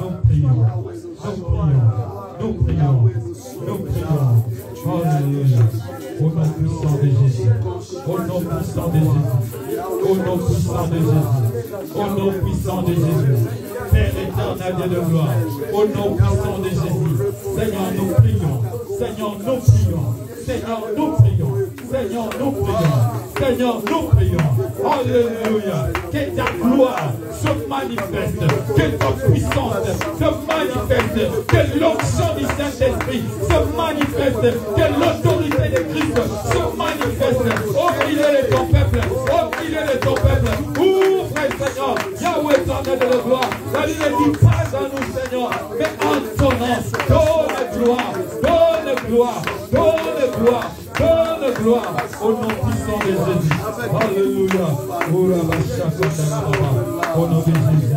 nous prions, nous prions, nous prions. Alléluia. Au nom puissant de Jésus, au nom puissant de Jésus, au nom puissant de Jésus, au nom puissant de Jésus. Père éternel de gloire, au nom puissant de Jésus, Seigneur, nous prions, Seigneur, nous prions, Seigneur, nous prions, Seigneur, nous prions, Seigneur, nous prions. Alléluia. Que ta gloire se manifeste, que ta puissance se manifeste, que l'onction du Saint-Esprit se manifeste, que l'autorité de Christ se manifeste au milieu de ton peuple, au milieu de ton peuple. Ouvre, Seigneur, Yahweh éternel de la gloire. La vie ne dit pas à nous, Seigneur, mais en ton nom. Donne gloire, donne gloire, donne gloire. Donne gloire au nom puissant de Jésus. Alléluia. Au nom de Jésus.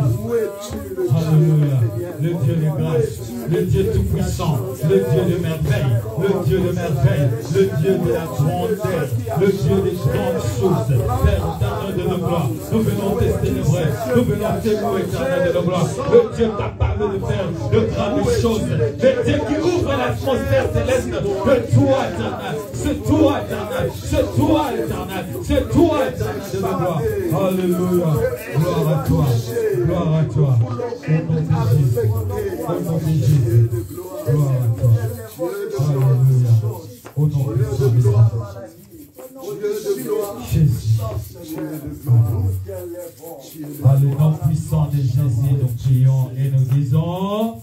Alléluia. Le Dieu de grâce, le Dieu tout-puissant, le Dieu de merveille, le Dieu de merveille, le Dieu de la grandeur, le Dieu des grandes choses. Père éternel de la gloire, nous venons tester le vrai, nous venons témoigner éternel de la gloire. Le Dieu capable de faire de grandes choses, le Dieu qui ouvre l'atmosphère céleste de toi éternel. C'est toi éternel, c'est toi éternel, c'est toi éternel de la gloire. Alléluia. Gloire à toi, gloire à toi. Au nom de Jésus, au nom de Jésus. Gloire à toi. Alléluia. Au nom de Jésus. Dans le nom puissant de Jésus, nous prions et nous disons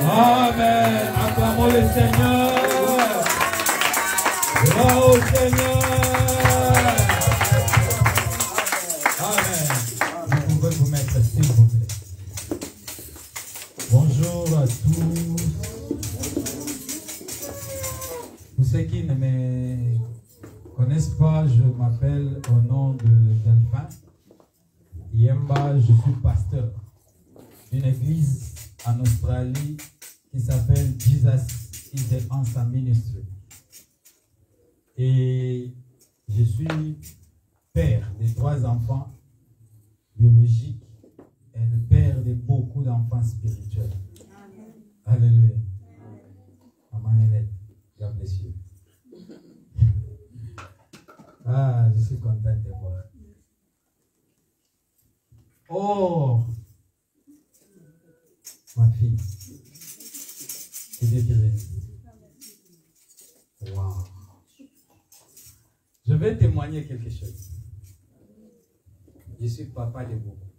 Amen. Acclamons le Seigneur. Gloire au Seigneur. Amen. Vous pouvez vous mettre s'il vous plaît. Bonjour à tous. Pour ceux qui ne me connaissent pas, je m'appelle au nom de Delphin Yemba. Je suis pasteur d'une église en Australie qui s'appelle Jesus is the Answer Ministry. Et je suis père de 3 enfants biologiques et le père de beaucoup d'enfants spirituels. Amen. Alléluia. Maman Hélène, God bless you. Ah, je suis content de voir. Oh, ma fille. Que Dieu te bénisse. Wow. Je vais témoigner quelque chose. Je suis papa de beaucoup.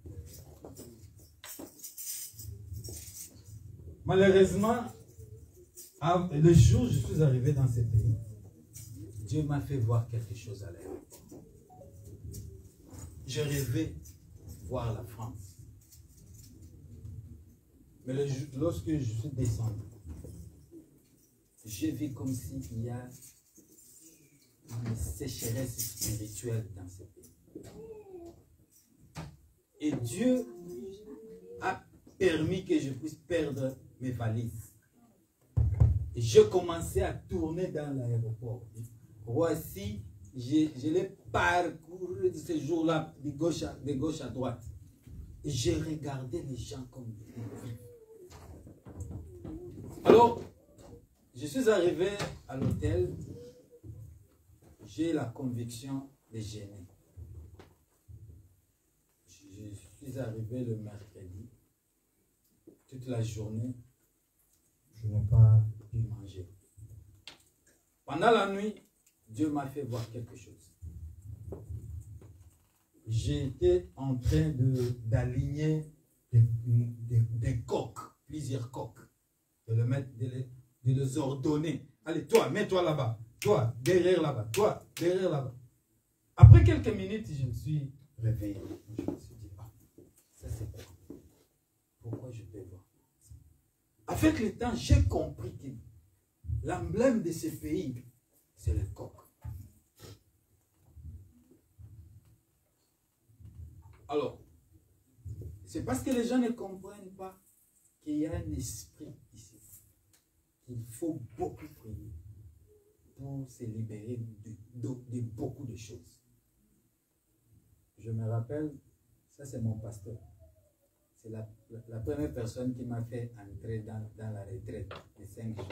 Malheureusement, le jour où je suis arrivé dans ce pays, Dieu m'a fait voir quelque chose à l'aéroport. Je rêvais voir la France. Mais lorsque je suis descendu, j'ai vu comme s'il y a une sécheresse spirituelle dans ce pays. Et Dieu a permis que je puisse perdre mes valises. Et je commençais à tourner dans l'aéroport. Voici, je l'ai parcouru ce jour-là de gauche à droite. Et j'ai regardé les gens comme des vivants. Alors, je suis arrivé à l'hôtel. J'ai la conviction de jeûner. Je suis arrivé le mercredi. Toute la journée, je n'ai pas pu manger. Pendant la nuit, Dieu m'a fait voir quelque chose. J'étais en train d'aligner des coques, plusieurs coques, de les ordonner. Allez, toi, mets-toi là-bas. Toi, derrière là-bas. Toi, derrière là-bas. Après quelques minutes, je me suis réveillé. Je me suis dit, ah, ça c'est quoi? Pourquoi je peux voir? Avec le temps, j'ai compris que l'emblème de ce pays, c'est le coq. Alors, c'est parce que les gens ne comprennent pas qu'il y a un esprit ici. Il faut beaucoup prier pour se libérer de beaucoup de choses. Je me rappelle, ça c'est mon pasteur. C'est la première personne qui m'a fait entrer dans la retraite de 5 jours,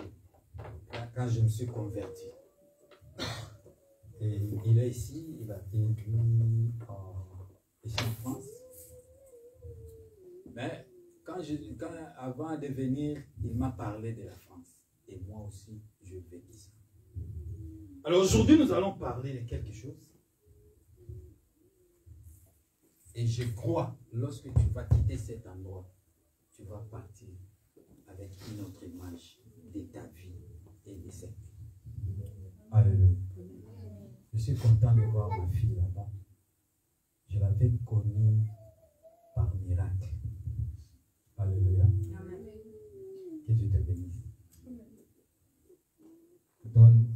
quand je me suis converti. Et il est ici, il vit ici en France. Mais avant de venir, il m'a parlé de la France. Et moi aussi, je vais ici. Alors aujourd'hui, nous allons parler de quelque chose. Et je crois, lorsque tu vas quitter cet endroit, tu vas partir avec une autre image de ta vie et de cette vie. Alléluia. Je suis content de voir ma fille là-bas. Je l'avais connue par miracle. Alléluia. Que Dieu te bénisse.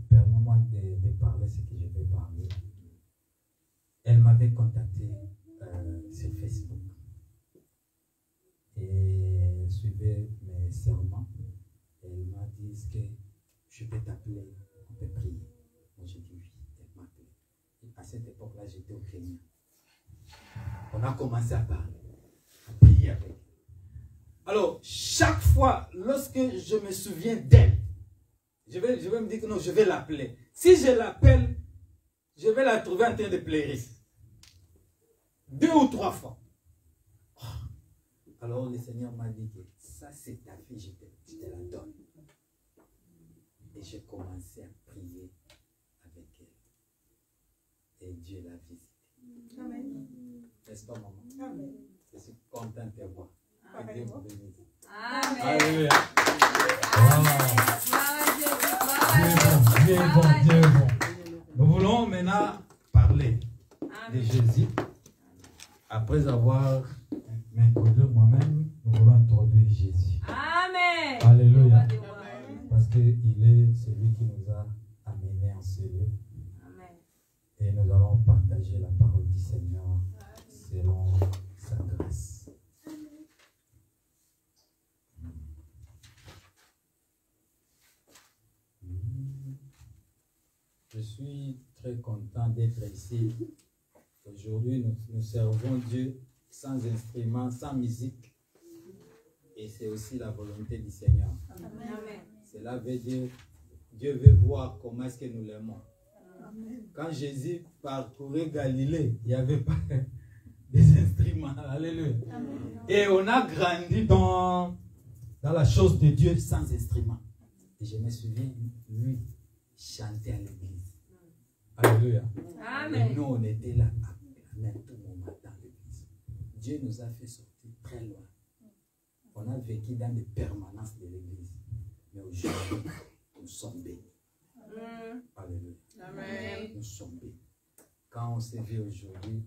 Permets-moi de parler ce que je vais parler. Elle m'avait contacté sur Facebook et elle suivait mes serments. Et elle m'a dit, est-ce que je peux t'appeler, on peut prier? Moi j'ai dit oui, elle m'a appelé. À cette époque-là, j'étais au Kenya. On a commencé à parler, à prier avec elle. Alors, chaque fois, lorsque je me souviens d'elle, je vais me dire que non, je vais l'appeler. Si je l'appelle, je vais la trouver en train de pleurer. 2 ou 3 fois. Alors le Seigneur m'a dit que ça c'est ta fille, je te la donne. Et j'ai commencé à prier avec elle. Et Dieu l'a visité. Amen. N'est-ce pas, maman? Amen. Je suis content de te voir. Que Dieu vous bénisse. Amen. Alléluia. Dieu est bon, Dieu est bon. Nous voulons maintenant parler de Jésus. Après avoir m'introduit moi-même, nous voulons introduire Jésus. Amen. Alléluia. Parce qu'il est celui qui nous a amenés en ce lieu. Amen. Et nous allons partager la parole du Seigneur selon sa grâce. Je suis très content d'être ici. Aujourd'hui, nous servons Dieu sans instrument, sans musique. Et c'est aussi la volonté du Seigneur. Amen. Cela veut dire, Dieu veut voir comment est-ce que nous l'aimons. Quand Jésus parcourait Galilée, il n'y avait pas des instruments. Alléluia. Amen. Et on a grandi dans la chose de Dieu sans instrument. Et je me souviens, lui, chanter à l'église. Alléluia. Amen. Et nous, on était là à tout moment dans l'église. Dieu nous a fait sortir très loin. On a vécu dans des permanences de l'église. Mais aujourd'hui, nous sommes bénis. Alléluia. Amen. Nous sommes bénis. Quand on s'est vu aujourd'hui,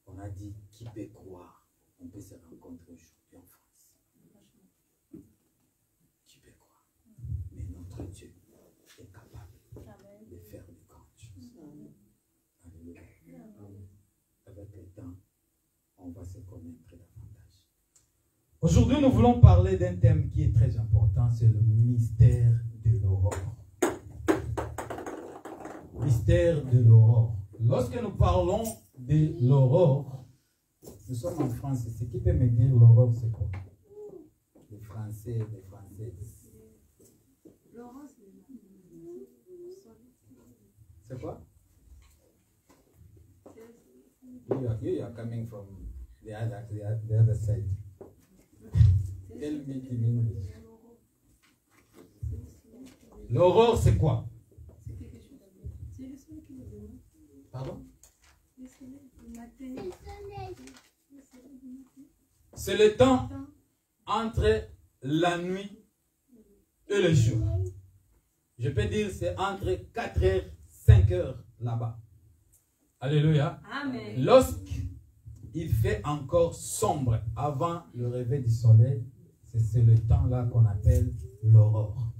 on a dit, qui peut croire? On peut se rencontrer aujourd'hui en France. Qui peut croire? Mais notre Dieu est capable de faire de grandes choses. Alléluia. Avec le temps, on va se connaître davantage. Aujourd'hui, nous voulons parler d'un thème qui est très important, c'est le mystère de l'aurore. Mystère de l'aurore. Lorsque nous parlons de l'aurore, nous sommes en France. Ce qui peut me dire l'aurore, c'est quoi? Les Français, les Françaises. L'aurore, c'est quoi? You are coming from the other side. Tell me in English. L'aurore, c'est quoi? Pardon? C'est le temps entre la nuit et le jour. Je peux dire c'est entre 4 heures, 5 heures là-bas. Alléluia. Amen. Lorsqu'il fait encore sombre avant le réveil du soleil, c'est le temps-là qu'on appelle l'aurore.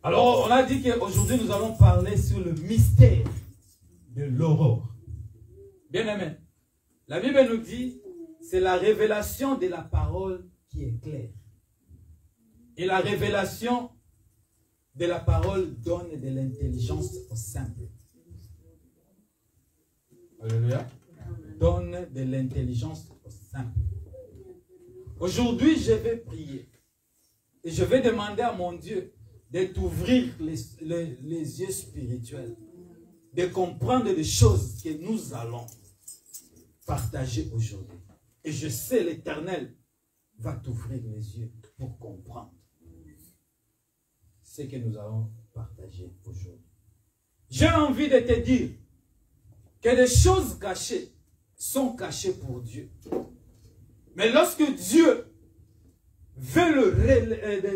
Alors, on a dit qu'aujourd'hui, nous allons parler sur le mystère de l'aurore. Bien aimé. La Bible nous dit, c'est la révélation de la parole qui est claire. Et la révélation de la parole donne de l'intelligence au simple. Alléluia. Donne de l'intelligence au simple. Aujourd'hui, je vais prier. Et je vais demander à mon Dieu de t'ouvrir les yeux spirituels, de comprendre les choses que nous allons partager aujourd'hui. Et je sais l'Éternel va t'ouvrir les yeux pour comprendre ce que nous allons partager aujourd'hui. J'ai envie de te dire que les choses cachées sont cachées pour Dieu. Mais lorsque Dieu veut le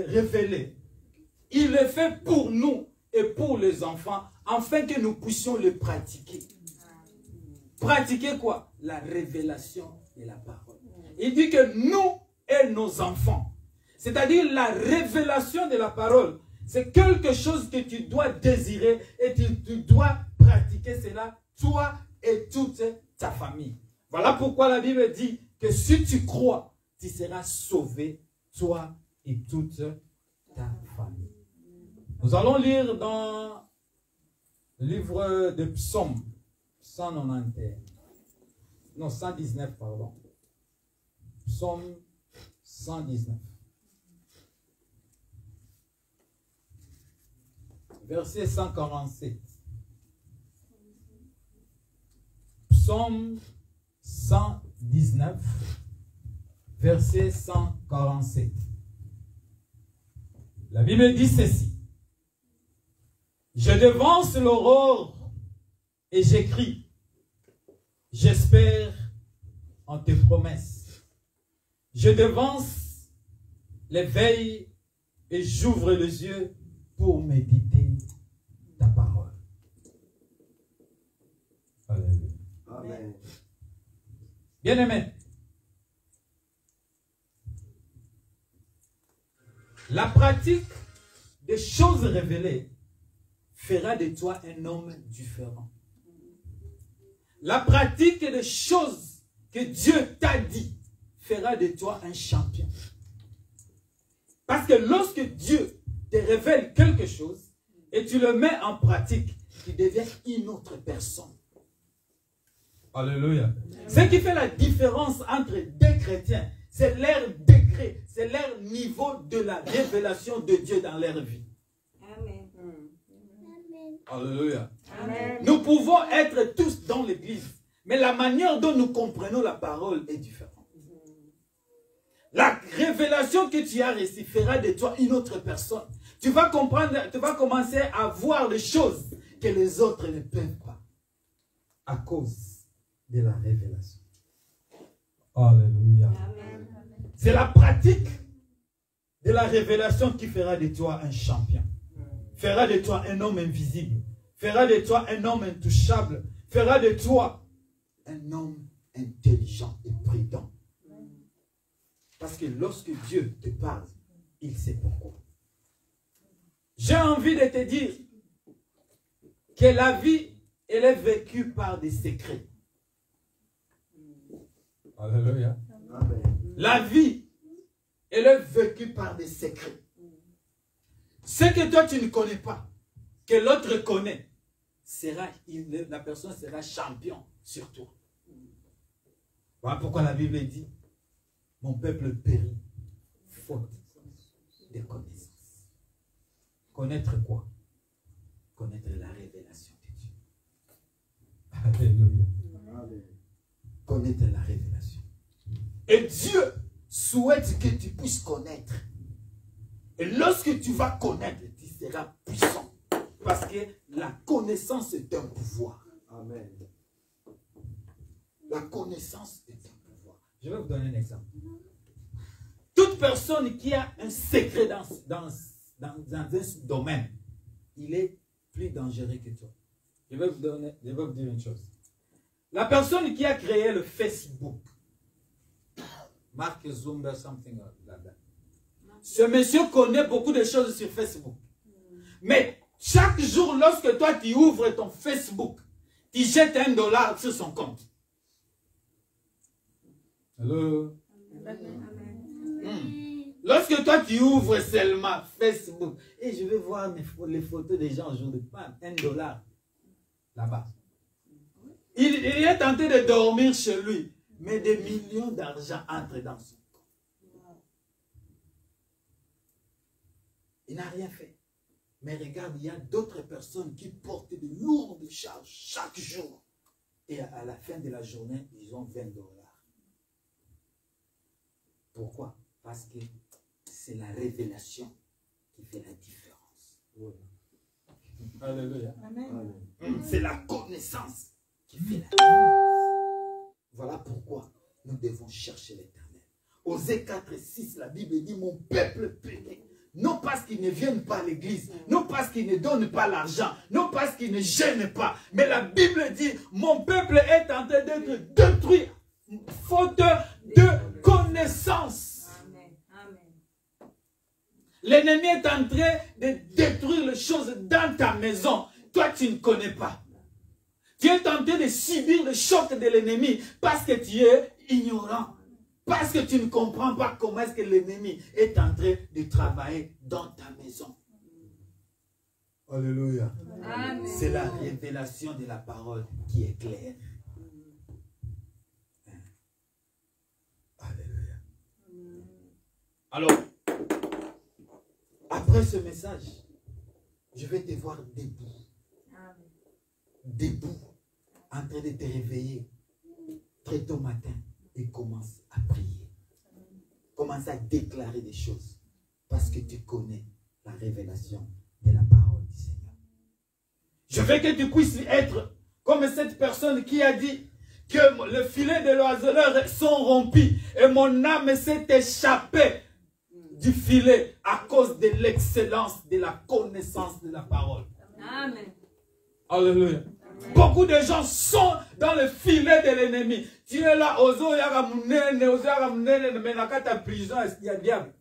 révéler, il le fait pour nous et pour les enfants, afin que nous puissions le pratiquer. Pratiquer quoi? La révélation de la parole. Il dit que nous et nos enfants, c'est-à-dire la révélation de la parole, c'est quelque chose que tu dois désirer et tu dois pratiquer cela, toi et toute ta famille. Voilà pourquoi la Bible dit que si tu crois, tu seras sauvé, toi et toute ta famille. Nous allons lire dans le livre de Psaume 119, pardon. Psaume 119. Verset 147. Psaume 119, verset 147. La Bible dit ceci. Je devance l'aurore et j'écris. J'espère en tes promesses. Je devance les veilles et j'ouvre les yeux pour méditer ta parole. Alléluia. Amen. Bien-aimé, la pratique des choses révélées fera de toi un homme différent. La pratique des choses que Dieu t'a dit fera de toi un champion. Parce que lorsque Dieu te révèle quelque chose et tu le mets en pratique, tu deviens une autre personne. Alléluia. Ce qui fait la différence entre deux chrétiens, c'est leur degré, c'est leur niveau de la révélation de Dieu dans leur vie. Amen. Alléluia. Amen. Nous pouvons être tous dans l'église, mais la manière dont nous comprenons la parole est différente. La révélation que tu as reçue fera de toi une autre personne. Tu vas comprendre, tu vas commencer à voir les choses que les autres ne peuvent pas à cause de la révélation. Alléluia. Amen. C'est la pratique de la révélation qui fera de toi un champion. Fera de toi un homme invisible. Fera de toi un homme intouchable. Fera de toi un homme intelligent et prudent. Parce que lorsque Dieu te parle, il sait pourquoi. J'ai envie de te dire que la vie, elle est vécue par des secrets. Alléluia. Amen. La vie, elle est vécue par des secrets. Ce que toi tu ne connais pas, que l'autre connaît, la personne sera champion sur toi. Voilà pourquoi la Bible dit, mon peuple périt, faute de connaissance. Connaître quoi? Connaître la révélation de Dieu. Alléluia. Amen. Connaître la révélation. Et Dieu souhaite que tu puisses connaître. Et lorsque tu vas connaître, tu seras puissant. Parce que la connaissance est un pouvoir. Amen. La connaissance est un pouvoir. Je vais vous donner un exemple. Toute personne qui a un secret dans un domaine, il est plus dangereux que toi. Je vais vous dire une chose. La personne qui a créé le Facebook, Mark Zuckerberg, something like that. Ce monsieur connaît beaucoup de choses sur Facebook. Mais chaque jour, lorsque toi tu ouvres ton Facebook, tu jettes $1 sur son compte. Hello. Lorsque toi tu ouvres seulement Facebook, et je vais voir les photos des gens aujourd'hui, $1 là-bas. Il est tenté de dormir chez lui, mais des millions d'argent entrent dans son compte. Il n'a rien fait. Mais regarde, il y a d'autres personnes qui portent de lourdes charges chaque jour. Et à la fin de la journée, ils ont 20 $. Pourquoi? Parce que c'est la révélation qui fait la différence. Alléluia. C'est la connaissance qui fait la différence. Voilà pourquoi nous devons chercher l'Éternel. Osée 4:6, la Bible dit, mon peuple péché. Non parce qu'ils ne viennent pas à l'église, non parce qu'ils ne donnent pas l'argent, non parce qu'ils ne gênent pas. Mais la Bible dit, mon peuple est en train d'être détruit, faute de connaissance. L'ennemi est en train de détruire les choses dans ta maison. Toi, tu ne connais pas. Tu es en train de subir le choc de l'ennemi parce que tu es ignorant. Parce que tu ne comprends pas comment est-ce que l'ennemi est en train de travailler dans ta maison. Alléluia. C'est la révélation de la parole qui est claire. Alléluia. Alors, après ce message, je vais te voir debout. Debout, en train de te réveiller très tôt matin. Et commence à prier. Commence à déclarer des choses. Parce que tu connais la révélation de la parole du Seigneur. Je veux que tu puisses être comme cette personne qui a dit que le filet de l'oiseleur sont rompus. Et mon âme s'est échappée du filet à cause de l'excellence de la connaissance de la parole. Amen. Alléluia. Beaucoup de gens sont dans le filet de l'ennemi. Tu es là, ozo yaga munene, mais dans ta prison, il y a diable.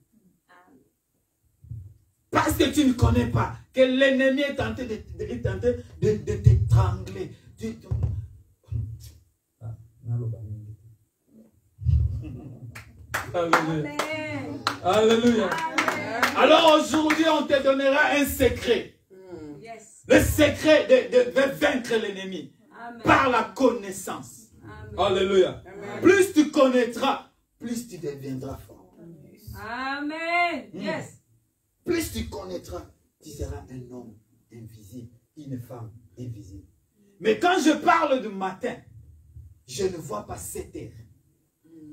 Parce que tu ne connais pas que l'ennemi est tenté de t'étrangler. Alléluia. Alléluia. Alors aujourd'hui, on te donnera un secret. Le secret de vaincre l'ennemi par la connaissance. Amen. Alléluia. Amen. Plus tu connaîtras, plus tu deviendras fort. Amen. Yes. Plus tu connaîtras, tu seras un homme invisible, une femme invisible. Mais quand je parle du matin, je ne vois pas 7 heures.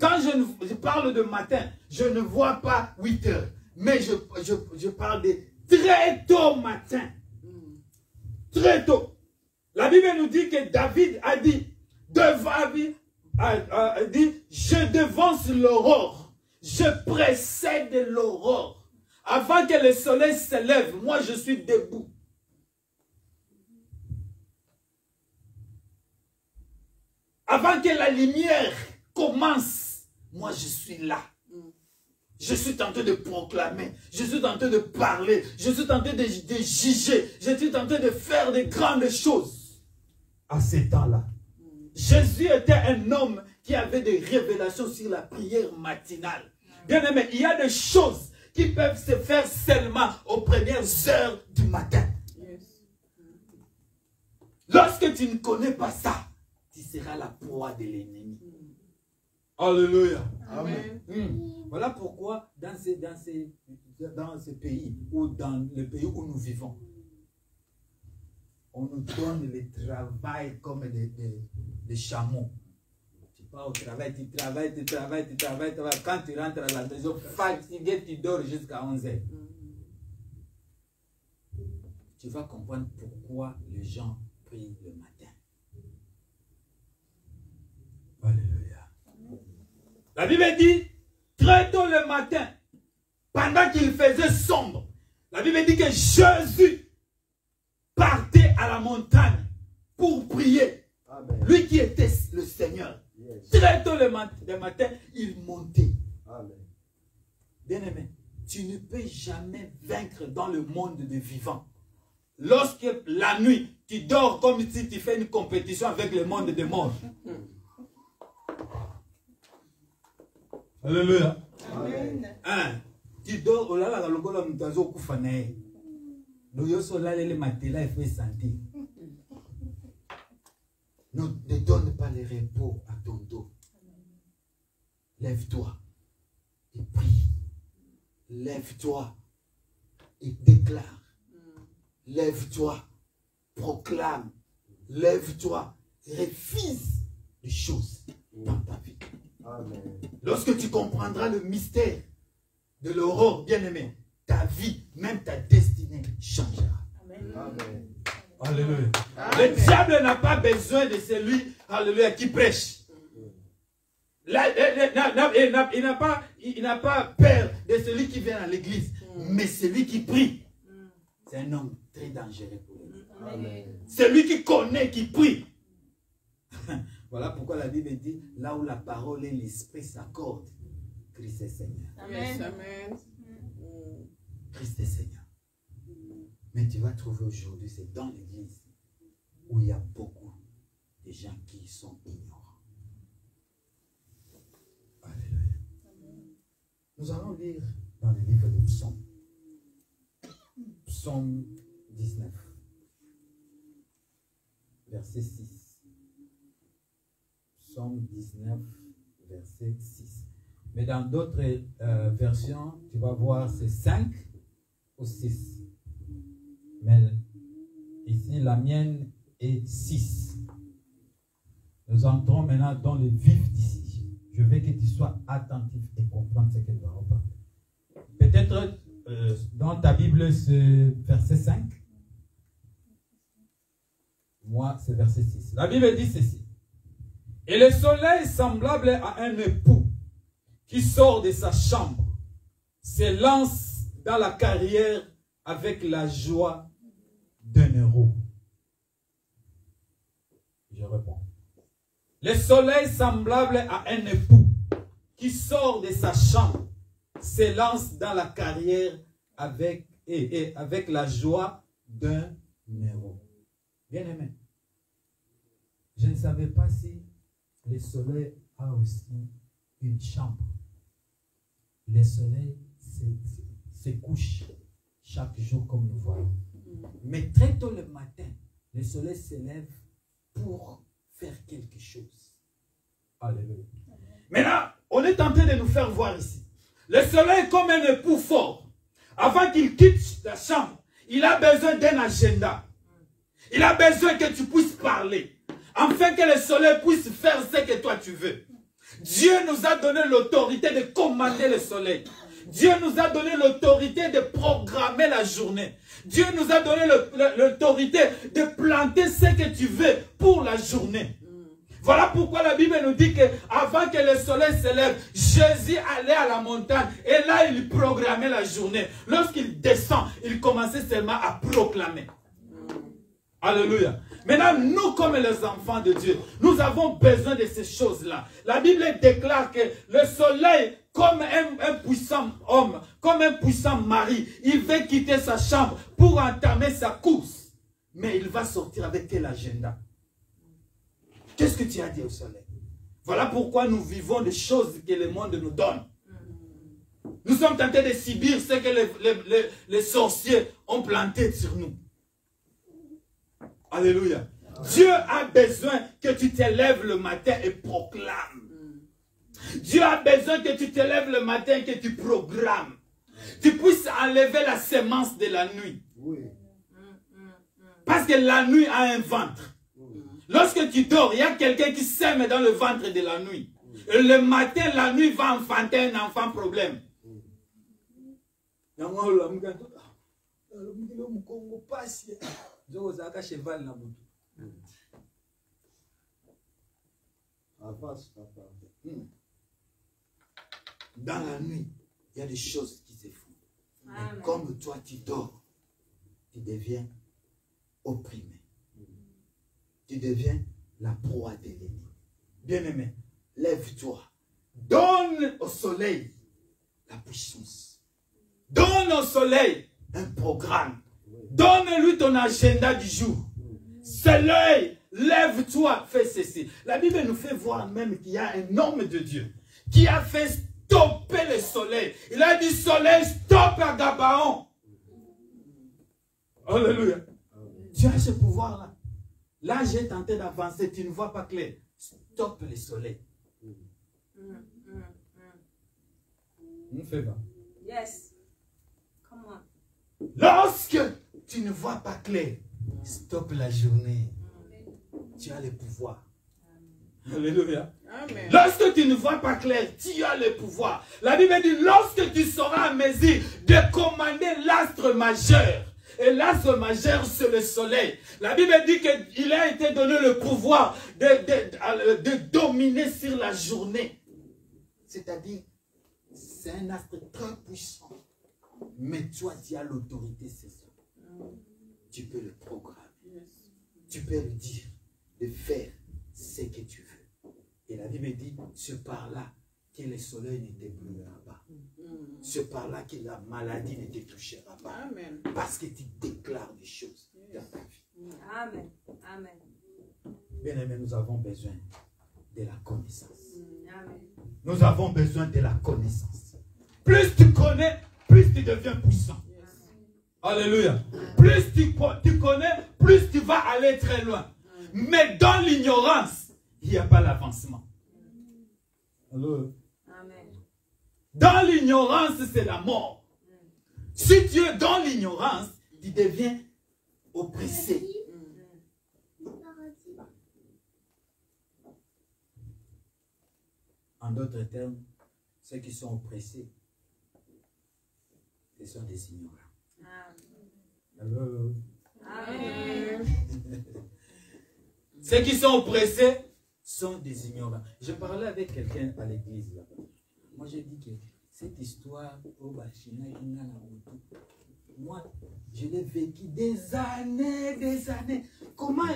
Quand je parle de matin, je ne vois pas 8 heures. Mais je parle de très tôt matin. Très tôt. La Bible nous dit que David a dit, je devance l'aurore, je précède l'aurore. Avant que le soleil se lève, moi je suis debout. Avant que la lumière commence, moi je suis là. Je suis tenté de proclamer, je suis tenté de parler, je suis tenté de juger, je suis tenté de faire de grandes choses. À ces temps-là, Jésus était un homme qui avait des révélations sur la prière matinale. Bien aimé, il y a des choses qui peuvent se faire seulement aux premières heures du matin. Lorsque tu ne connais pas ça, tu seras la proie de l'ennemi. Alléluia. Amen. Voilà pourquoi dans ce pays ou dans le pays où nous vivons, on nous donne le travail comme des chameaux. Tu pars au travail, tu travailles. Quand tu rentres à la maison, fatigué, tu dors jusqu'à 11h. Tu vas comprendre pourquoi les gens prient le matin. Alléluia. La Bible dit, très tôt le matin, pendant qu'il faisait sombre, la Bible dit que Jésus partait à la montagne pour prier. Amen. Lui qui était le Seigneur. Yes. Très tôt le matin, il montait. Bien-aimé, tu ne peux jamais vaincre dans le monde des vivants. Lorsque la nuit, tu dors comme si tu fais une compétition avec le monde des morts. Alléluia. Amen. Hein? Tu dors, là, là, le gars, tu as au koufané. Nous sommes là, les matins, il faut sentir. Ne donne pas le repos à ton dos. Lève-toi et prie. Lève-toi et déclare. Lève-toi, proclame, lève-toi, refuse les choses dans ta vie. Amen. Lorsque tu comprendras le mystère de l'aurore, bien-aimé, ta vie, même ta destinée changera. Amen. Amen. Alléluia. Le diable n'a pas besoin de celui, alléluia, qui prêche. Là, il n'a pas peur de celui qui vient à l'église, mais celui qui prie. C'est un homme très dangereux pour lui. Celui qui connaît, qui prie. Voilà pourquoi la Bible dit, là où la parole et l'esprit s'accordent, Christ est Seigneur. Amen. Amen. Christ est Seigneur. Mais tu vas trouver aujourd'hui, c'est dans l'église où il y a beaucoup de gens qui sont ignorants. Alléluia. Nous allons lire dans le livre de Psaume. Psaume 19, verset 6. Psaume 19, verset 6. Mais dans d'autres versions, tu vas voir c'est 5 ou 6. Mais ici, la mienne est 6. Nous entrons maintenant dans le vif d'ici. Je veux que tu sois attentif et comprendre ce que nous allons parler. Peut-être dans ta Bible, c'est verset 5. Moi, c'est verset 6. La Bible dit ceci. Et le soleil semblable à un époux qui sort de sa chambre, se lance dans la carrière avec la joie d'un héros. Je réponds. Le soleil semblable à un époux qui sort de sa chambre se lance dans la carrière avec la joie d'un héros. Bien aimé, je ne savais pas si le soleil a aussi une chambre. Le soleil se couche chaque jour comme nous voyons. Mais très tôt le matin, le soleil se lève pour faire quelque chose. Alléluia. Maintenant, on est en train de nous faire voir ici. Le soleil est comme un époux fort. Avant qu'il quitte la chambre, il a besoin d'un agenda. Il a besoin que tu puisses parler. Afin que le soleil puisse faire ce que toi tu veux. Dieu nous a donné l'autorité de commander le soleil. Dieu nous a donné l'autorité de programmer la journée. Dieu nous a donné l'autorité de planter ce que tu veux pour la journée. Voilà pourquoi la Bible nous dit qu'avant que le soleil se lève, Jésus allait à la montagne et là il programmait la journée. Lorsqu'il descend, il commençait seulement à proclamer. Alléluia. Maintenant, nous comme les enfants de Dieu, nous avons besoin de ces choses-là. La Bible déclare que le soleil, comme un puissant homme, comme un puissant mari, il veut quitter sa chambre pour entamer sa course. Mais il va sortir avec quel agenda? Qu'est-ce que tu as dit au soleil? Voilà pourquoi nous vivons des choses que le monde nous donne. Nous sommes tentés de subir ce que les sorciers ont planté sur nous. Alléluia. Dieu a besoin que tu te lèves le matin et proclames. Dieu a besoin que tu te lèves le matin et que tu programmes. Tu puisses enlever la sémence de la nuit. Parce que la nuit a un ventre. Lorsque tu dors, il y a quelqu'un qui sème dans le ventre de la nuit. Et le matin, la nuit va enfanter un enfant problème. Dans la nuit, il y a des choses qui se font. Mais comme toi, tu dors, tu deviens opprimé. Tu deviens la proie de l'ennemi. Bien-aimé, lève-toi. Donne au soleil la puissance. Donne au soleil un programme. Donne-lui ton agenda du jour. Soleil, lève-toi, fais ceci. La Bible nous fait voir même qu'il y a un homme de Dieu qui a fait stopper le soleil. Il a dit, soleil, stop à Gabaon. Alléluia. Tu as ce pouvoir-là. Là, j'ai tenté d'avancer, tu ne vois pas clair. Stop le soleil. On fait pas. Yes. Come on. Lorsque tu ne vois pas clair, stoppe la journée. Tu as le pouvoir. Alléluia. Amen. Lorsque tu ne vois pas clair, tu as le pouvoir. La Bible dit, lorsque tu seras en mesure de commander l'astre majeur, et l'astre majeur, c'est le soleil. La Bible dit qu'il a été donné le pouvoir de dominer sur la journée. C'est-à-dire, c'est un astre très puissant. Mais toi, tu as l'autorité, c'est ça. Tu peux le programmer. Tu peux lui dire de faire ce que tu veux. Et la Bible dit, c'est par là que le soleil ne te brûlera pas. C'est par là que la maladie ne te touchera pas. Amen. Parce que tu déclares des choses dans ta vie. Amen. Amen. Bien aimé, nous avons besoin de la connaissance. Amen. Nous avons besoin de la connaissance. Plus tu connais, plus tu deviens puissant. Alléluia. Plus tu connais, plus tu vas aller très loin. Mais dans l'ignorance, il n'y a pas l'avancement. Amen. Dans l'ignorance, c'est la mort. Si tu es dans l'ignorance, tu deviens oppressé. En d'autres termes, ceux qui sont oppressés, ce sont des ignorants. Allô? Amen. Ceux qui sont oppressés sont des ignorants. Je parlais avec quelqu'un à l'église là-bas. Moi, j'ai dit que cette histoire, moi, je l'ai vécu des années. Comment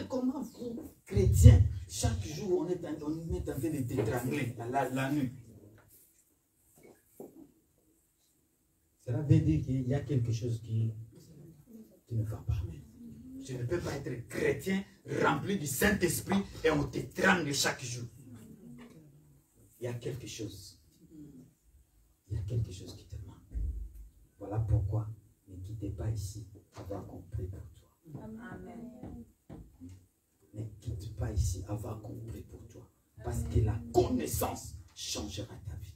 vous, chrétiens, chaque jour, on est en train de t'étrangler la nuit. Cela veut dire qu'il y a quelque chose qui ne va pas. Je ne peux pas être chrétien, rempli du Saint-Esprit, et on t'étrangle chaque jour. Il y a quelque chose. Il y a quelque chose qui te manque. Voilà pourquoi ne quittez pas ici avoir compris pour toi. Amen. Ne quitte pas ici avoir compris pour toi. Parce que la connaissance changera ta vie.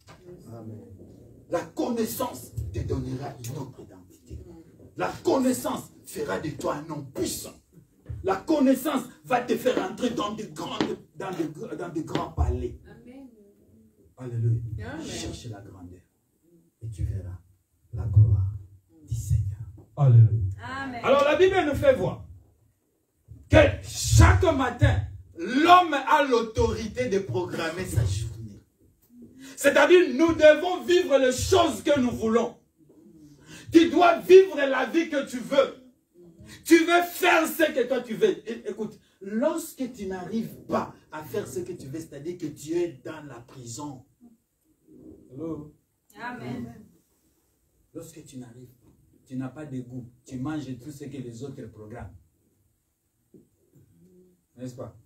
Amen. La connaissance te donnera une autre identité. La connaissance fera de toi un homme puissant. La connaissance va te faire entrer dans de grands palais. Amen. Alléluia. Amen. Cherche la grandeur. Et tu verras la gloire du Seigneur. Alléluia. Amen. Alors la Bible nous fait voir que chaque matin, l'homme a l'autorité de programmer sa journée. C'est-à-dire, nous devons vivre les choses que nous voulons. Tu dois vivre la vie que tu veux. Tu veux faire ce que toi tu veux. Écoute, lorsque tu n'arrives pas à faire ce que tu veux, c'est-à-dire que tu es dans la prison. Hello? Amen. Lorsque tu n'arrives pas, tu n'as pas de goût, tu manges tout ce que les autres programment. N'est-ce pas?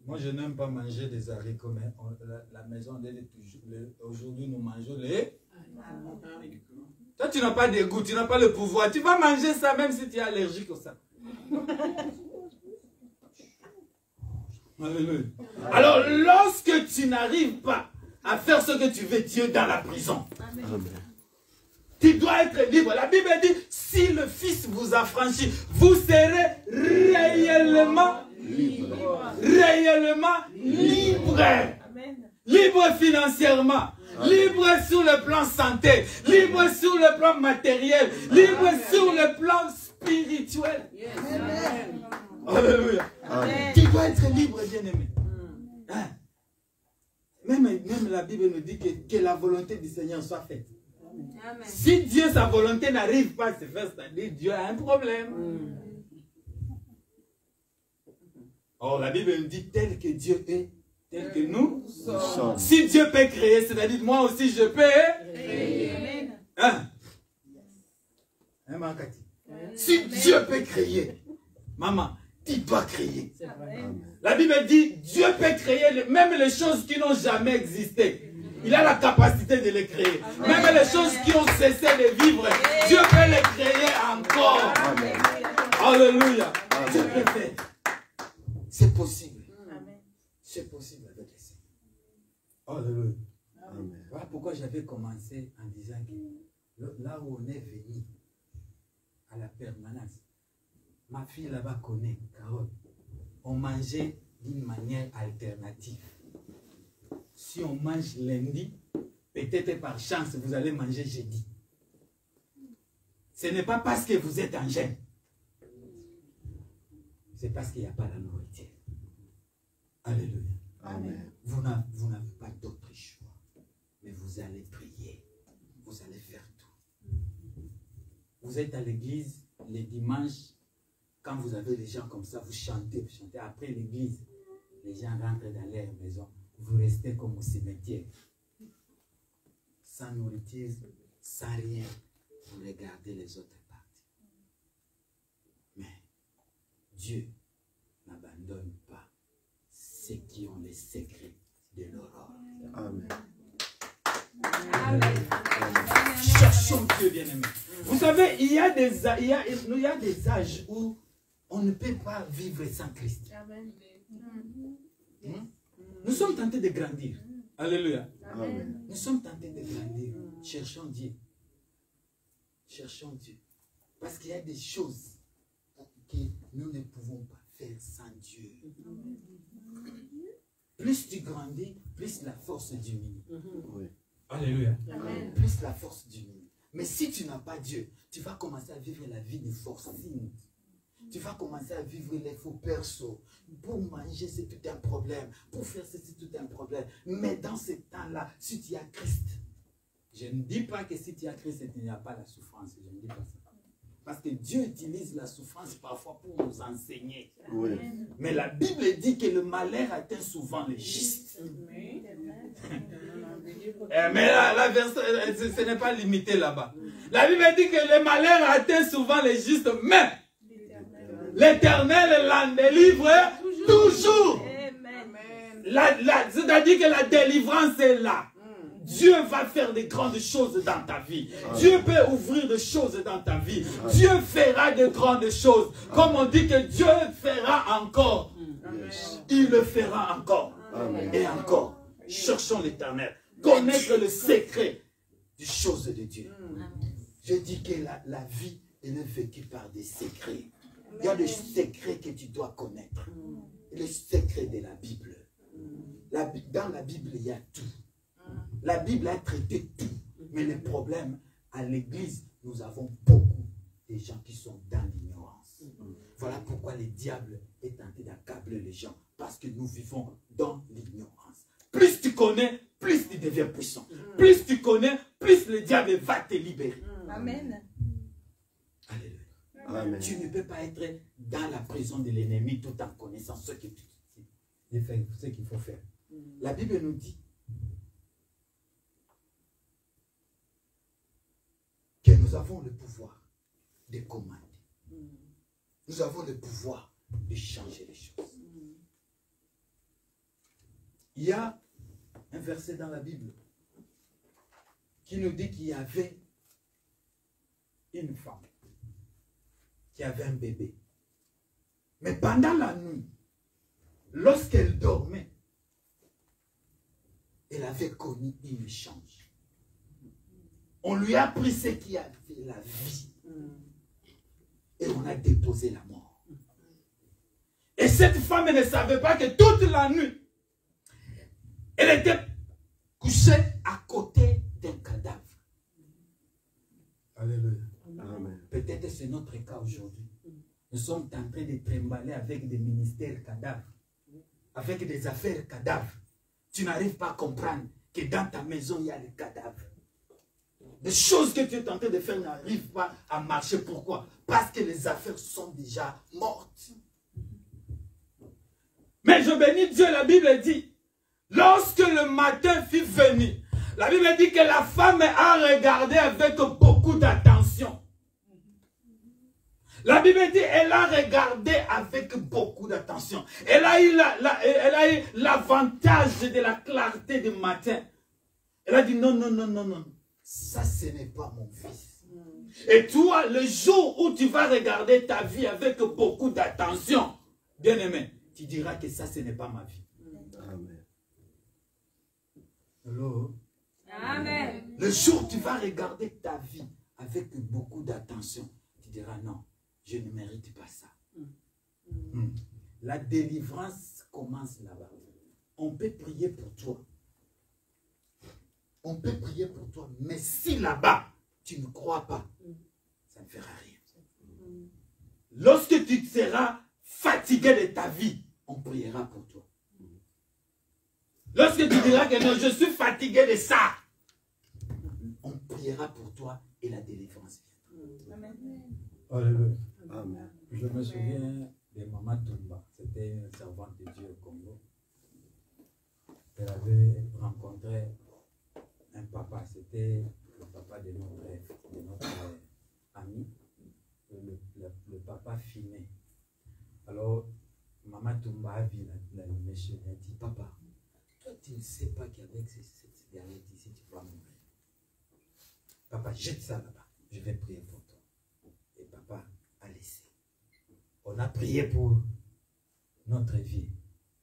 Moi, je n'aime pas manger des haricots, mais la maison, aujourd'hui, nous mangeons les... Toi, tu n'as pas de goût, tu n'as pas le pouvoir. Tu vas manger ça même si tu es allergique au ça. Alléluia. Alors, lorsque tu n'arrives pas à faire ce que tu veux, tu es dans la prison. Amen. Tu dois être libre. La Bible dit, si le Fils vous affranchit, vous serez réellement libre. Réellement libre. Amen. Libre financièrement. Libre sur le plan santé. Libre sur le plan matériel. Libre sur le plan spirituel. Amen. Alléluia. Amen. Tu dois être libre, bien-aimé. Hein? Même la Bible nous dit que la volonté du Seigneur soit faite. Amen. Si Dieu, sa volonté n'arrive pas à se faire, c'est-à-dire Dieu a un problème. Or, la Bible nous dit tel que Dieu est, tel que nous sommes. Si Dieu peut créer, c'est-à-dire moi aussi je peux Amen. Hein? Hein, Maman Cathy? Si Dieu peut créer, maman, tu dois créer. Amen. La Bible dit Dieu peut créer même les choses qui n'ont jamais existé. Il a la capacité de les créer. Même les choses qui ont cessé de vivre, Dieu peut les créer encore. Alléluia. Dieu peut faire. C'est possible. C'est possible avec le Seigneur. Alléluia. Voilà pourquoi j'avais commencé en disant que là où on est venu, à la permanence, ma fille là-bas connaît, Carole, on mangeait d'une manière alternative. Si on mange lundi, peut-être par chance, vous allez manger jeudi. Ce n'est pas parce que vous êtes en jeûne. C'est parce qu'il n'y a pas la nourriture. Alléluia. Amen. Vous n'avez pas d'autre choix. Mais vous allez prier. Vous allez faire tout. Vous êtes à l'église les dimanches. Quand vous avez les gens comme ça, vous chantez. Après l'église, les gens rentrent dans leur maison. Vous restez comme au cimetière. Sans nourriture, sans rien. Vous regardez les autres parties. Mais Dieu n'abandonne pas ceux qui ont les secrets de l'aurore. Amen. Amen. Cherchons Dieu, bien-aimé. Vous savez, il y a des âges où on ne peut pas vivre sans Christ. Amen. Nous sommes tentés de grandir. Alléluia. Amen. Nous sommes tentés de grandir. Cherchons Dieu. Cherchons Dieu. Parce qu'il y a des choses que nous ne pouvons pas faire sans Dieu. Plus tu grandis, plus la force diminue. Oui. Alléluia. Amen. Plus la force diminue. Mais si tu n'as pas Dieu, tu vas commencer à vivre la vie de forcing. Tu vas commencer à vivre les faux perso. Pour manger, c'est tout un problème. Pour faire ceci, c'est tout un problème. Mais dans ce temps-là, si tu as Christ, je ne dis pas que si tu as Christ, il n'y a pas la souffrance. Je ne dis pas ça. Parce que Dieu utilise la souffrance parfois pour nous enseigner. Oui. Mais la Bible dit que le malheur atteint souvent les justes. Mais la verset, ce n'est pas limité là-bas. La Bible dit que le malheur atteint souvent les justes, mais l'Éternel l'en délivre toujours. C'est-à-dire que la délivrance est là. Dieu va faire de grandes choses dans ta vie. Dieu peut ouvrir des choses dans ta vie. Dieu fera de grandes choses. Comme on dit que Dieu fera encore. Il le fera encore. Et encore. Cherchons l'Éternel. Connaître le secret des choses de Dieu. Je dis que la vie, elle est vécue par des secrets. Il y a des secrets que tu dois connaître. Les secrets de la Bible. Dans la Bible, il y a tout. La Bible a traité tout. Mais le problème, à l'église, nous avons beaucoup de gens qui sont dans l'ignorance. Voilà pourquoi le diable est tenté d'accabler les gens. Parce que nous vivons dans l'ignorance. Plus tu connais, plus tu deviens puissant. Plus tu connais, plus le diable va te libérer. Amen. Alléluia. Amen. Tu ne peux pas être dans la prison de l'ennemi tout en connaissant ce qu'il faut faire. La Bible nous dit que nous avons le pouvoir de commander. Nous avons le pouvoir de changer les choses. Il y a un verset dans la Bible qui nous dit qu'il y avait une femme qui avait un bébé. Mais pendant la nuit, lorsqu'elle dormait, elle avait connu une échange. On lui a pris ce qui a fait la vie. Et on a déposé la mort. Et cette femme ne savait pas que toute la nuit, elle était couchée à côté d'un cadavre. Alléluia. Amen. Peut-être c'est notre cas aujourd'hui. Nous sommes en train de trimballer avec des ministères cadavres, avec des affaires cadavres. Tu n'arrives pas à comprendre que dans ta maison, il y a des cadavres. Les choses que tu es en train de faire n'arrivent pas à marcher. Pourquoi? Parce que les affaires sont déjà mortes. Mais je bénis Dieu, la Bible dit, lorsque le matin fut venu, la Bible dit que la femme a regardé avec beaucoup d'attention. La Bible dit elle a regardé avec beaucoup d'attention. Elle a eu l'avantage de la clarté du matin. Elle a dit non, non, non, non, non. Ça, ce n'est pas mon fils. Et toi, le jour où tu vas regarder ta vie avec beaucoup d'attention, bien-aimé, tu diras que ça, ce n'est pas ma vie. Amen. Hello? Amen. Le jour où tu vas regarder ta vie avec beaucoup d'attention, tu diras non, je ne mérite pas ça. La délivrance commence là-bas. On peut prier pour toi. On peut prier pour toi, mais si là-bas, tu ne crois pas, ça ne fera rien. Lorsque tu seras fatigué de ta vie, on priera pour toi. Lorsque tu diras que non, je suis fatigué de ça, on priera pour toi et la délivrance viendra. Alléluia. Amen. Je me souviens de Maman Toumba. C'était une servante de Dieu au Congo. Elle avait rencontré un papa. C'était le papa de notre ami. Le papa fumait. Alors, Maman Toumba a vu la méchante. Elle a dit, papa, toi tu ne sais pas qu'avec cette cigarette ici, tu vas mourir. Papa, jette ça là-bas. Je vais prier pour toi. Et papa a laissé. On a prié pour notre vie.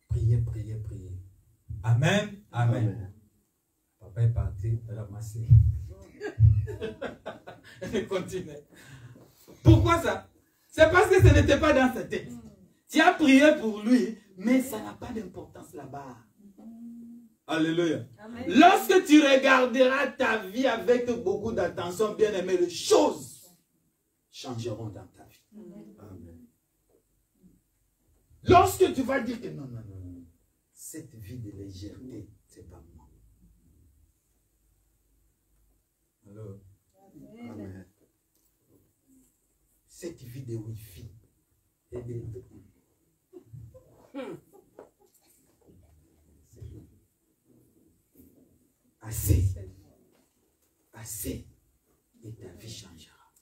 Priez, priez, priez. Amen. Amen. Amen. Papa est parti ramasser. Elle continue. Pourquoi ça? C'est parce que ce n'était pas dans sa tête. Tu as prié pour lui, mais ça n'a pas d'importance là-bas. Alléluia. Amen. Lorsque tu regarderas ta vie avec beaucoup d'attention, bien aimé, les choses changeront dans ta vie. Amen. Lorsque tu vas dire que non, non, non, non, cette vie de légèreté, c'est pas moi. Alors, Amen. cette vie de wifi, et de... Assez. Assez. Et ta vie changera.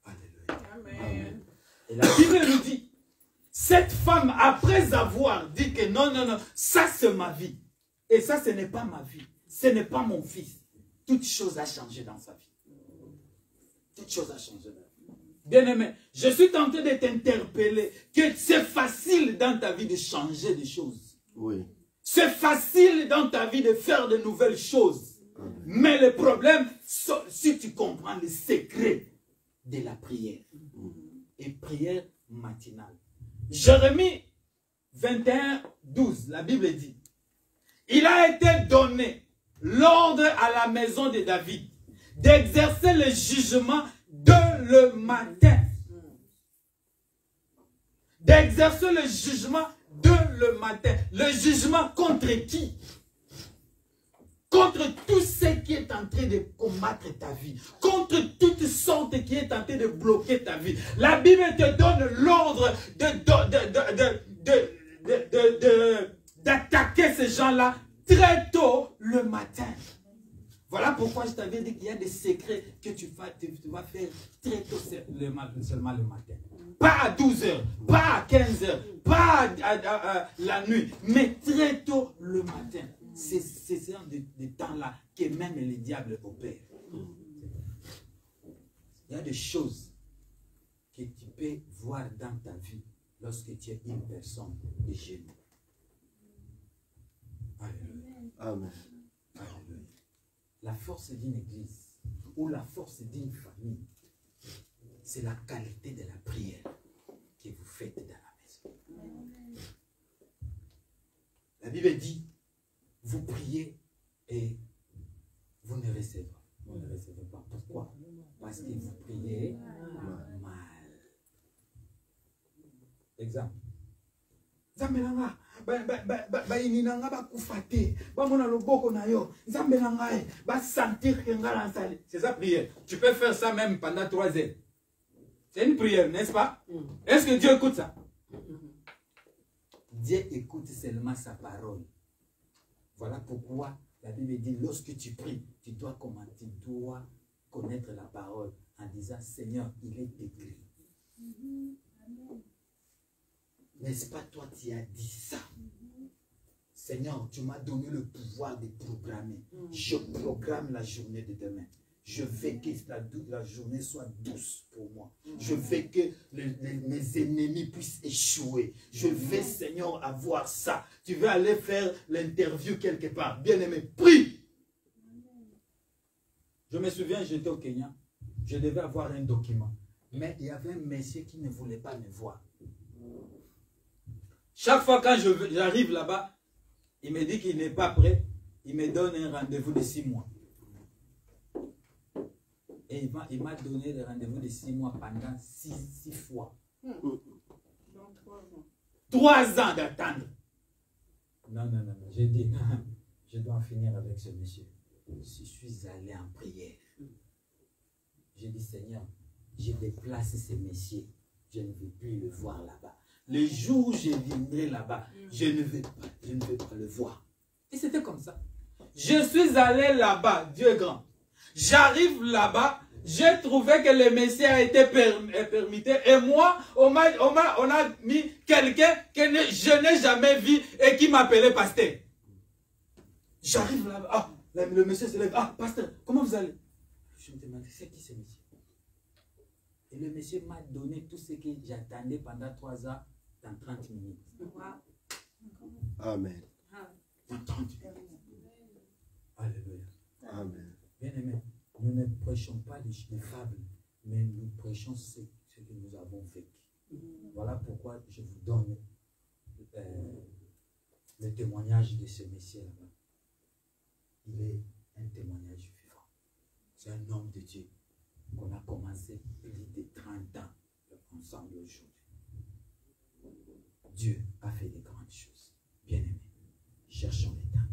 Alléluia. Amen. Et la Bible nous dit, cette femme, après avoir dit que non, non, non, ça c'est ma vie. Et ça, ce n'est pas ma vie. Ce n'est pas mon fils. Toute chose a changé dans sa vie. Toute chose a changé dans sa vie. Bien-aimé, je suis tenté de t'interpeller que c'est facile dans ta vie de changer des choses. Oui. C'est facile dans ta vie de faire de nouvelles choses. Amen. Mais le problème, si tu comprends le secret de la prière. Et prière matinale. Jérémie 21, 12, la Bible dit, il a été donné l'ordre à la maison de David d'exercer le jugement de le matin. D'exercer le jugement de le matin. Le jugement contre qui? Contre tout ce qui est en train de combattre ta vie. Contre toute sorte qui est en train de bloquer ta vie. La Bible te donne l'ordre d'attaquer ces gens-là très tôt le matin. Voilà pourquoi je t'avais dit qu'il y a des secrets que tu vas faire très tôt seulement le matin. Pas à 12 heures, pas à 15 heures, pas à la nuit, mais très tôt le matin. C'est ce genre de temps-là que même le diable opère. Il y a des choses que tu peux voir dans ta vie lorsque tu es une personne de génie. Alléluia. Amen. Alléluia. La force d'une église ou la force d'une famille, c'est la qualité de la prière que vous faites dans la maison. La Bible dit, vous priez et vous ne recevez pas. Vous ne recevez pas. Pourquoi? Parce que vous priez mal. Exemple. Nzambe nanga bayini nanga bakufa te bamona loboko na yo nzambe nanga ba sentir que nga lansali. C'est ça prière. Tu peux faire ça même pendant 3 heures. C'est une prière, n'est-ce pas? Est-ce que Dieu écoute ça? Dieu écoute seulement sa parole. Voilà pourquoi la Bible dit, lorsque tu pries, tu dois connaître la parole en disant, Seigneur, il est écrit. N'est-ce pas toi qui as dit ça? Seigneur, tu m'as donné le pouvoir de programmer. Je programme la journée de demain. Je veux que la journée soit douce pour moi. Je veux que mes ennemis puissent échouer. Je veux, Seigneur, avoir ça. Tu veux aller faire l'interview quelque part. Bien-aimé, prie. Je me souviens, j'étais au Kenya. Je devais avoir un document. Mais il y avait un monsieur qui ne voulait pas me voir. Chaque fois quand j'arrive là-bas, il me dit qu'il n'est pas prêt. Il me donne un rendez-vous de 6 mois. Et il m'a donné le rendez-vous de 6 mois pendant 6 fois. Donc 3 ans. 3 ans d'attendre. Non. J'ai dit, je dois en finir avec ce monsieur. Je suis allé en prière. J'ai dit, Seigneur, je déplace ce monsieur. Je ne veux plus le voir là-bas. Le jour où je viendrai là-bas, je ne vais pas le voir. Et c'était comme ça. Je suis allé là-bas, Dieu est grand. J'arrive là-bas, j'ai trouvé que le Messie a été permité. Et moi, on a mis quelqu'un que je n'ai jamais vu et qui m'appelait pasteur. J'arrive là-bas, ah, le monsieur se lève, ah, pasteur, comment vous allez? Je me demande, c'est qui ce monsieur? Et le monsieur m'a donné tout ce que j'attendais pendant 3 ans dans 30 minutes. Amen. Dans 30 minutes. Alléluia. Amen. Bien aimé, nous ne prêchons pas des fables, mais nous prêchons ce que nous avons vécu. Voilà pourquoi je vous donne le témoignage de ce monsieur là-bas. Il est un témoignage vivant. C'est un homme de Dieu qu'on a commencé plus de 30 ans ensemble aujourd'hui. Dieu a fait des grandes choses. Bien aimé, cherchons l'Éternel.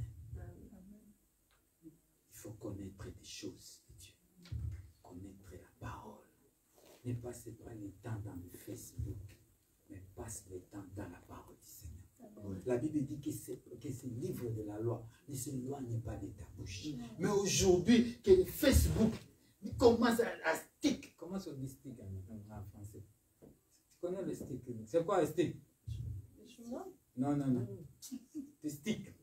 Il faut connaître des choses de Dieu. Connaître la parole. Ne passez pas le temps dans le Facebook, mais passe le temps dans la parole du Seigneur. Oui. La Bible dit que ce livre de la loi ne s'éloigne pas de ta bouche. Mais aujourd'hui, que le Facebook commence à stick. Comment ça dit stick en français? Tu connais le stick? C'est quoi le stick? Non. Le stick.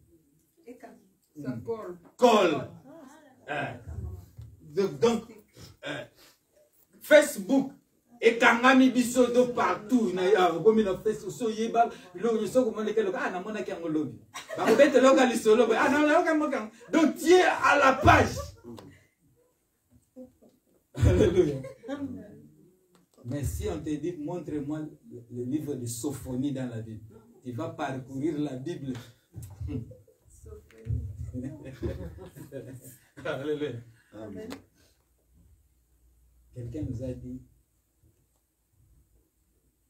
Ça colle. Colle. Donc, Facebook et kangami biso de partout na comme na Facebook so yeba lo so comme lequel na mona ki ngolobi ba ko bete loka li solo ba na donc tu es à la page. Alléluia. Mais si on te dit montre-moi le livre de Sophonie dans la Bible, tu vas parcourir la Bible. Alléluia. Amen. Quelqu'un nous a dit,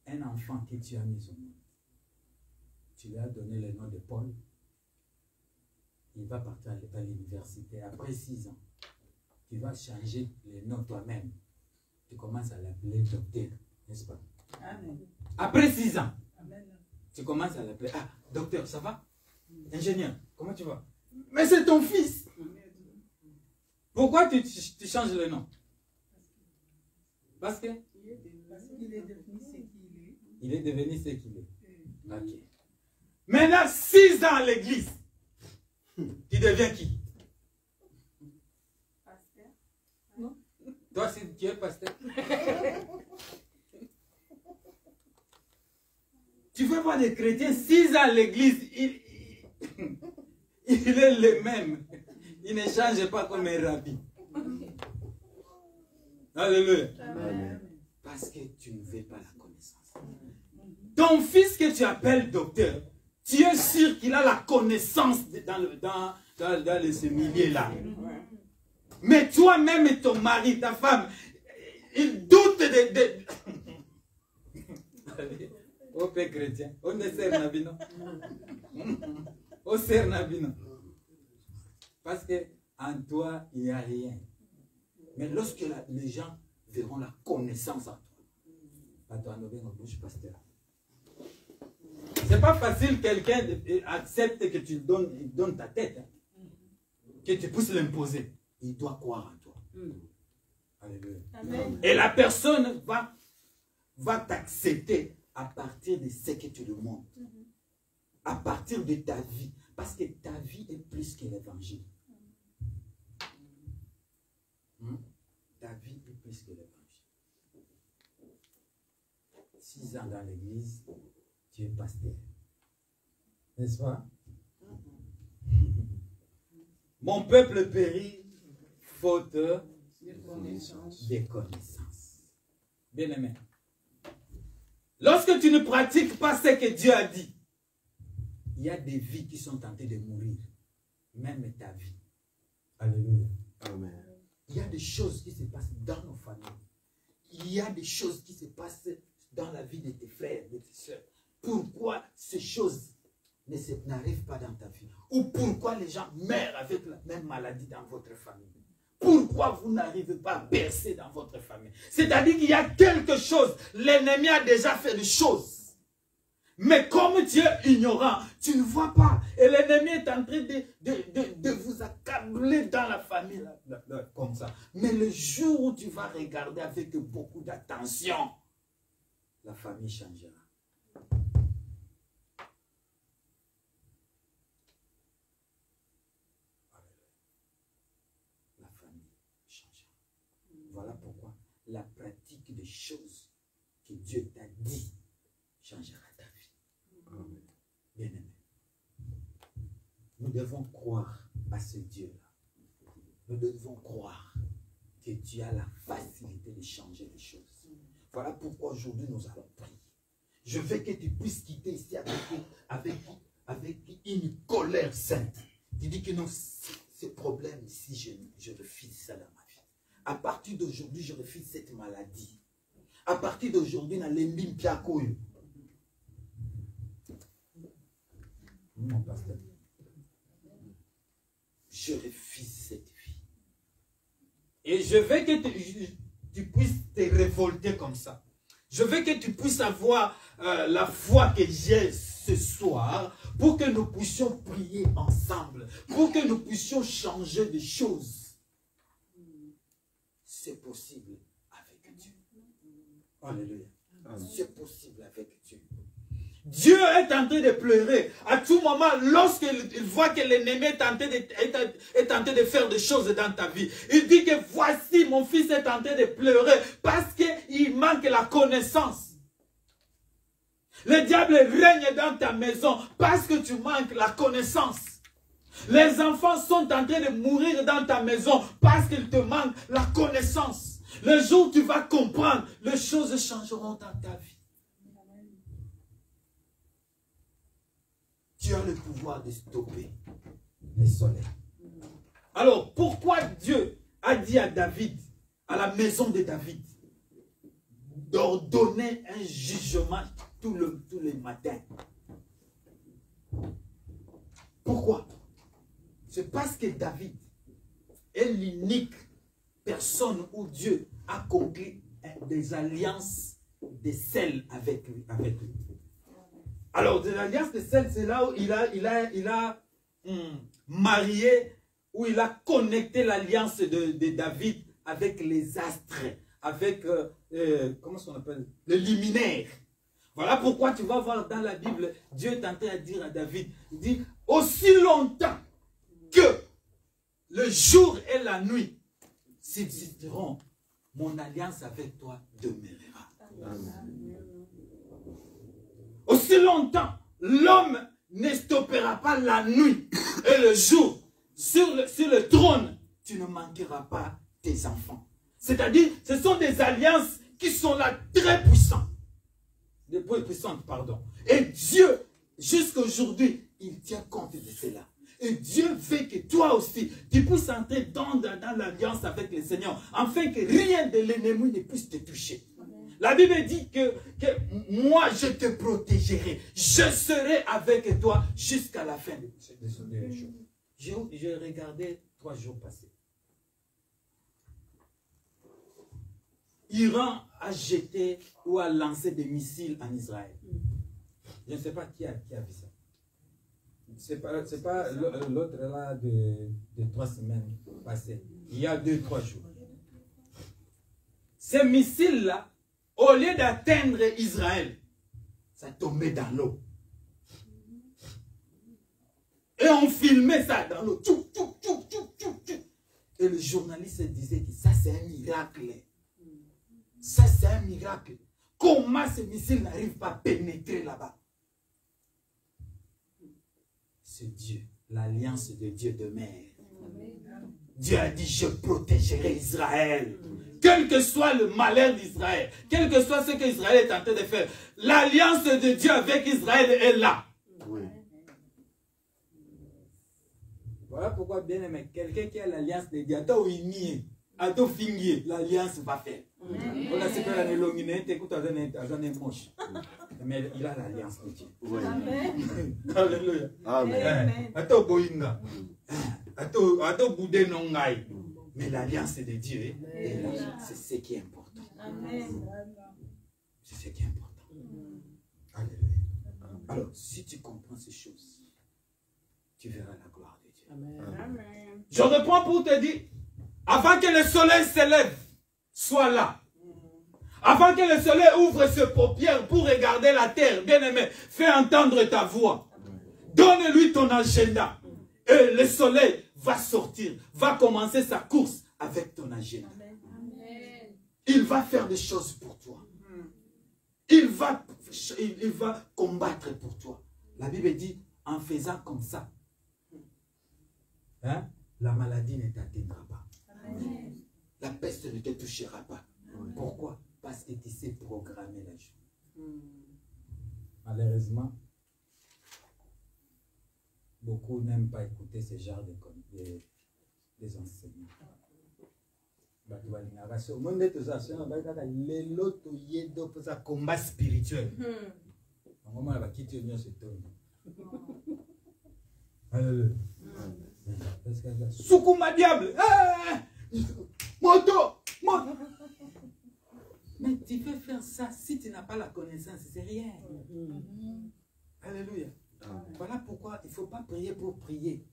un enfant que tu as mis au monde, tu lui as donné le nom de Paul, il va partir à l'université. Après 6 ans, tu vas changer le nom toi-même. Tu commences à l'appeler docteur, n'est-ce pas? Amen. Après 6 ans, Amen. tu commences à l'appeler, ah, docteur, ça va? Ingénieur, comment tu vas? Mais c'est ton fils. Pourquoi tu changes le nom? Parce qu'il est devenu ce qu'il est. Il est devenu ce qu'il est. Ok. Maintenant, 6 ans à l'église. Tu deviens qui? Pasteur. Non. Toi, si tu es pasteur. Tu veux voir des chrétiens 6 ans à l'église, il est le même. Il ne change pas comme un rabbi. Alléluia. Amen. Parce que tu ne veux pas la connaissance. Ton fils que tu appelles docteur, tu es sûr qu'il a la connaissance dans ce milieu-là. Mais toi-même et ton mari, ta femme, ils doutent de... Au père chrétien, on ne sert Nabino. On sert Nabino. Parce qu'en toi, il n'y a rien. Mais lorsque les gens verront la connaissance en toi, c'est pas facile quelqu'un accepte que tu donnes ta tête, hein, que tu puisses l'imposer. Il doit croire en toi. Alléluia. Amen. Et la personne va t'accepter à partir de ce que tu demandes. À partir de ta vie. Parce que ta vie est plus que l'évangile. Ta vie est plus que l'évangile. 6 ans dans l'église, tu es pasteur. N'est-ce pas? Mon peuple périt faute Des connaissances. Bien-aimé. Lorsque tu ne pratiques pas ce que Dieu a dit, il y a des vies qui sont tentées de mourir. Même ta vie. Alléluia. Amen. Il y a des choses qui se passent dans nos familles. Il y a des choses qui se passent dans la vie de tes frères, de tes soeurs. Pourquoi ces choses n'arrivent pas dans ta vie? Ou pourquoi les gens meurent avec la même maladie dans votre famille? Pourquoi vous n'arrivez pas à percer dans votre famille? C'est-à-dire qu'il y a quelque chose. L'ennemi a déjà fait des choses. Mais comme tu es ignorant, tu ne vois pas. Et l'ennemi est en train de vous accabler dans la famille, là, comme ça. Mais le jour où tu vas regarder avec beaucoup d'attention, la famille changera. La famille changera. Voilà pourquoi la pratique des choses que Dieu t'a dit changera ta vie. Bien-aimé, nous devons croire à ce Dieu-là. Nous devons croire que Dieu a la facilité de changer les choses. Voilà pourquoi aujourd'hui nous allons prier. Je veux que tu puisses quitter ici avec une colère sainte. Tu dis que non, ce problème ici, je refuse ça dans ma vie. À partir d'aujourd'hui, je refuse cette maladie. À partir d'aujourd'hui, dans l'Olimpia Koyo. Mon pasteur, je refuse cette vie. Et je veux que tu puisses te révolter comme ça. Je veux que tu puisses avoir la foi que j'ai ce soir pour que nous puissions prier ensemble, pour que nous puissions changer des choses. C'est possible avec Dieu. Alléluia. C'est possible avec Dieu. Dieu est en train de pleurer. À tout moment, lorsqu'il voit que l'ennemi est tenté de faire des choses dans ta vie, il dit que voici, mon fils est en train de pleurer parce qu'il manque la connaissance. Le diable règne dans ta maison parce que tu manques la connaissance. Les enfants sont en train de mourir dans ta maison parce qu'il te manque la connaissance. Le jour où tu vas comprendre, les choses changeront dans ta vie. Tu as le pouvoir de stopper les soleils. Alors, pourquoi Dieu a dit à David, à la maison de David, d'ordonner un jugement tous les matins? Pourquoi? C'est parce que David est l'unique personne où Dieu a conclu des alliances de sel avec lui. Alors, de l'alliance de sel, c'est là où il a marié, où il a connecté l'alliance de David avec les astres, avec, comment on appelle, le luminaire. Voilà pourquoi tu vas voir dans la Bible, Dieu est en train de dire à David, il dit, aussi longtemps que le jour et la nuit subsisteront, mon alliance avec toi demeurera. Amen. Aussi longtemps, l'homme ne stoppera pas la nuit et le jour. Sur le trône, tu ne manqueras pas tes enfants. C'est-à-dire, ce sont des alliances qui sont là très puissantes. Et Dieu, jusqu'à aujourd'hui, il tient compte de cela. Et Dieu veut que toi aussi, tu puisses entrer dans l'alliance avec le Seigneur, afin que rien de l'ennemi ne puisse te toucher. La Bible dit que moi je te protégerai. Je serai avec toi jusqu'à la fin de ce jour. J'ai regardé 3 jours passés. Iran a jeté ou a lancé des missiles en Israël. Je ne sais pas qui a vu ça. C'est pas l'autre là de 3 semaines passées. Il y a 2-3 jours. Ces missiles-là, au lieu d'atteindre Israël, ça tombait dans l'eau. Et on filmait ça dans l'eau. Et le journaliste disait que ça c'est un miracle. Ça c'est un miracle. Comment ces missiles n'arrivent pas à pénétrer là-bas? C'est Dieu. L'alliance de Dieu demeure. Dieu a dit, je protégerai Israël. Quel que soit le malheur d'Israël, quel que soit ce qu'Israël est en train de faire, l'alliance de Dieu avec Israël est là. Oui. Voilà pourquoi, bien aimé, quelqu'un qui a l'alliance de Dieu, l'alliance va faire. On a ce que la nélongine, écoute, moche. Mais il a l'alliance de Dieu. Oui. Alléluia. Amen. Ato boinga. Ato boudé non ngai. Mais l'alliance de Dieu est là. C'est ce qui est important. C'est ce qui est important. Alléluia. Alors, si tu comprends ces choses, tu verras la gloire de Dieu. Amen. Je reprends pour te dire, avant que le soleil s'élève, sois là. Avant que le soleil ouvre ses paupières pour regarder la terre, bien-aimé, fais entendre ta voix. Donne-lui ton agenda. Et le soleil va sortir, va commencer sa course avec ton agenda. Il va faire des choses pour toi. Il va combattre pour toi. La Bible dit, en faisant comme ça, hein, la maladie ne t'atteindra pas. La peste ne te touchera pas. Pourquoi? Parce que tu sais programmer la chose. Malheureusement, beaucoup n'aiment pas écouter ce genre des enseignements. Combat spirituel. Soukouma diable. Moto. Mais tu peux faire ça si tu n'as pas la connaissance, c'est rien. Alléluia. Voilà pourquoi il ne faut pas prier pour prier.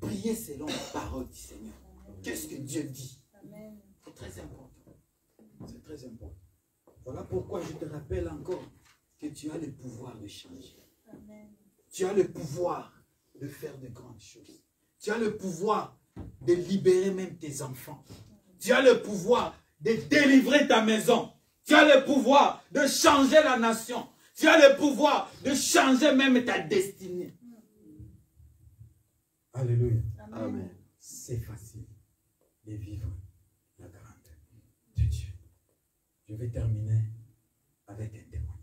Prier selon la parole du Seigneur. Qu'est-ce que Dieu dit? C'est très important. C'est très important. Voilà pourquoi je te rappelle encore que tu as le pouvoir de changer. Tu as le pouvoir de faire de grandes choses. Tu as le pouvoir de libérer même tes enfants. Tu as le pouvoir de délivrer ta maison. Tu as le pouvoir de changer la nation. Tu as le pouvoir de changer même ta destinée. Alléluia. Amen. C'est facile de vivre la grandeur de Dieu. Je vais terminer avec un témoignage.